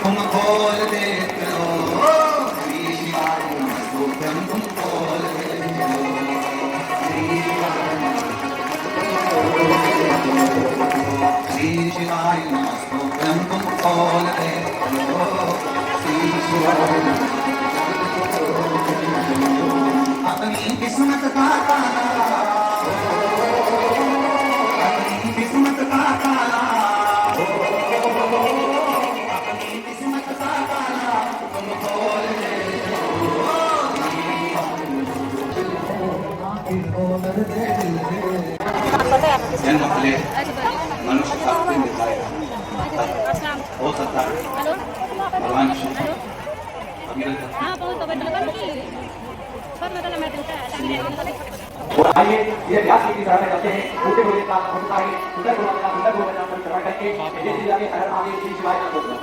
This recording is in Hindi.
तुम खोल देते हो श्री शिवाय नमस्तुभ्यं तुम खोल देते हो श्री शिवाय श्री शिवाय नमस्तुभ्यं तुम खोल देते हो श्री शिवाय अपनी किस्मत का ताला अपनी किस्मत का ताला अपनी किस्मत का ताला तुम खोल देते हो जन्म ले मनुष्य शास्त्री में बताया हो सकता है भगवान शिव आइए ये व्यास जी की सराहना करते हैं उनके बोले का होता है सुंदर बोलने का सुंदर बोलने का सराहना करके जय श्री राम हर आगे श्री शिवाय का बोलना